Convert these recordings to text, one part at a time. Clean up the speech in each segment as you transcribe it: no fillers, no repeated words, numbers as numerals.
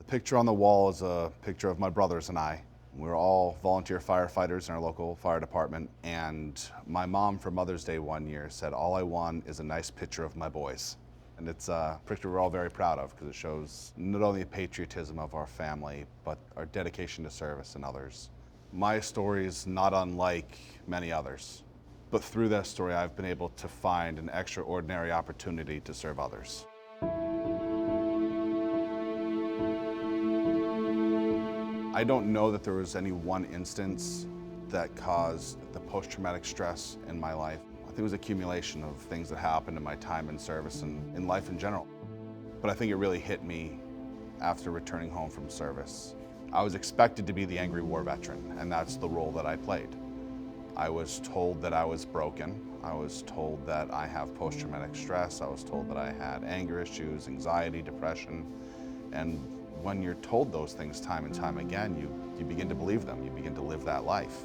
The picture on the wall is a picture of my brothers and I. We're all volunteer firefighters in our local fire department, and my mom for Mother's Day one year said, "All I want is a nice picture of my boys." And it's a picture we're all very proud of because it shows not only the patriotism of our family, but our dedication to service and others. My story is not unlike many others, but through that story I've been able to find an extraordinary opportunity to serve others. I don't know that there was any one instance that caused the post-traumatic stress in my life. I think it was an accumulation of things that happened in my time in service and in life in general. But I think it really hit me after returning home from service. I was expected to be the angry war veteran, and that's the role that I played. I was told that I was broken. I was told that I have post-traumatic stress. I was told that I had anger issues, anxiety, depression, and when you're told those things time and time again, you begin to believe them. You begin to live that life.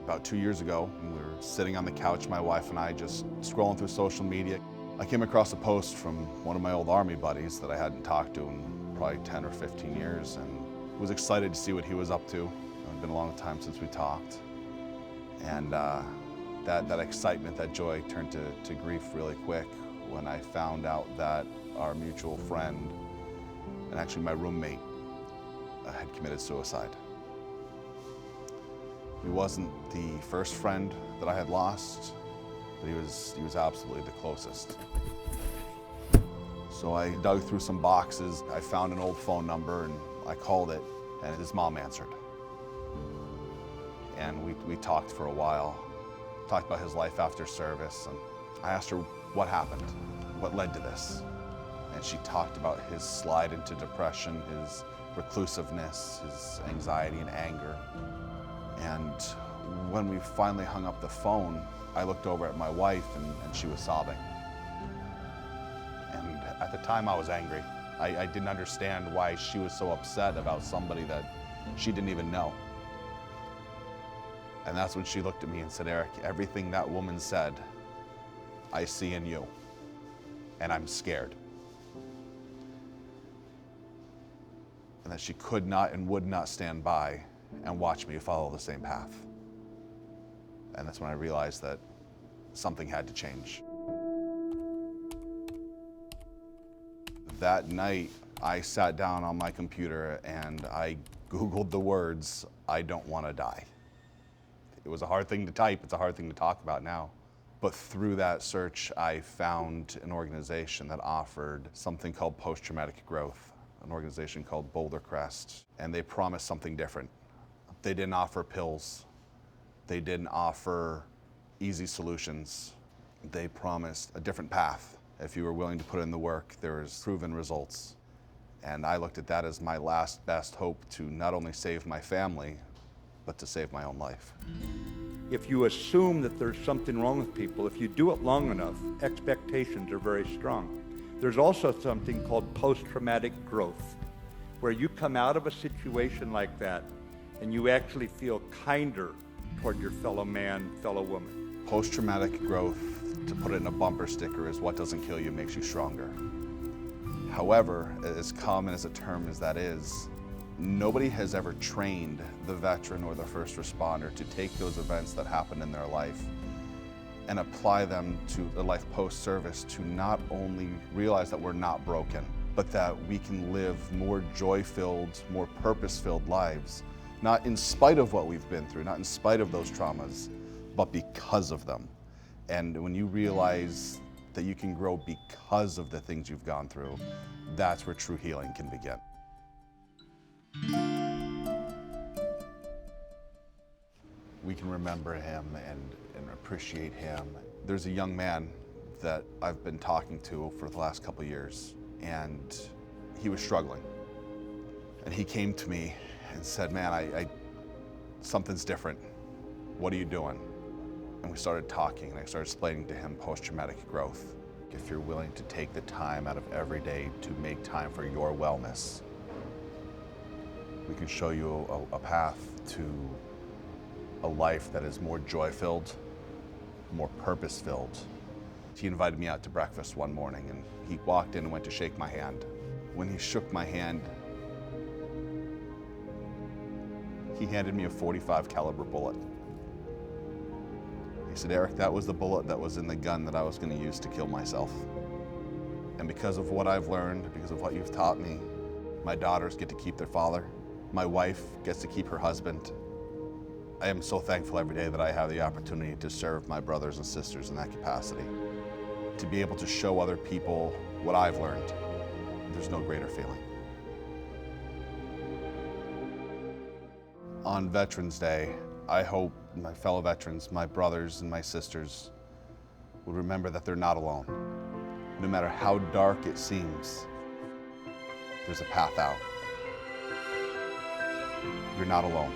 About 2 years ago, we were sitting on the couch, my wife and I, just scrolling through social media. I came across a post from one of my old Army buddies that I hadn't talked to in probably 10 or 15 years, and was excited to see what he was up to. It's been a long time since we talked. And that excitement, that joy turned to grief really quick when I found out that our mutual friend, and actually my roommate, had committed suicide. He wasn't the first friend that I had lost, but he was absolutely the closest. So I dug through some boxes, I found an old phone number, and I called it, and his mom answered. And we talked for a while, talked about his life after service, and I asked her what happened, what led to this. And she talked about his slide into depression, his reclusiveness, his anxiety and anger. And when we finally hung up the phone, I looked over at my wife and she was sobbing. And at the time I was angry. I didn't understand why she was so upset about somebody that she didn't even know. And that's when she looked at me and said, "Eric, everything that woman said, I see in you, and I'm scared." And that she could not and would not stand by and watch me follow the same path. And that's when I realized that something had to change. That night, I sat down on my computer and I Googled the words, "I don't want to die." It was a hard thing to type, it's a hard thing to talk about now. But through that search, I found an organization that offered something called post-traumatic growth, an organization called Boulder Crest, and they promised something different. They didn't offer pills. They didn't offer easy solutions. They promised a different path. If you were willing to put in the work, there was proven results. And I looked at that as my last best hope to not only save my family, but to save my own life. If you assume that there's something wrong with people, if you do it long enough, expectations are very strong. There's also something called post-traumatic growth, where you come out of a situation like that and you actually feel kinder toward your fellow man, fellow woman. Post-traumatic growth, to put it in a bumper sticker, is what doesn't kill you makes you stronger. However, as common as a term as that is, nobody has ever trained the veteran or the first responder to take those events that happen in their life and apply them to a life post-service, to not only realize that we're not broken, but that we can live more joy-filled, more purpose-filled lives, not in spite of what we've been through, not in spite of those traumas, but because of them. And when you realize that you can grow because of the things you've gone through, that's where true healing can begin. We can remember him and appreciate him. There's a young man that I've been talking to for the last couple of years, and he was struggling. And he came to me and said, "Man, something's different. What are you doing?" And we started talking, and I started explaining to him post-traumatic growth. If you're willing to take the time out of every day to make time for your wellness, we can show you a path to a life that is more joy-filled, more purpose-filled. He invited me out to breakfast one morning, and he walked in and went to shake my hand. When he shook my hand, he handed me a .45 caliber bullet. He said, "Eric, that was the bullet that was in the gun that I was going to use to kill myself. And because of what I've learned, because of what you've taught me, my daughters get to keep their father. My wife gets to keep her husband. I am so thankful every day that I have the opportunity to serve my brothers and sisters in that capacity. To be able to show other people what I've learned, there's no greater feeling." On Veterans Day, I hope my fellow veterans, my brothers and my sisters, would remember that they're not alone. No matter how dark it seems, there's a path out. You're not alone.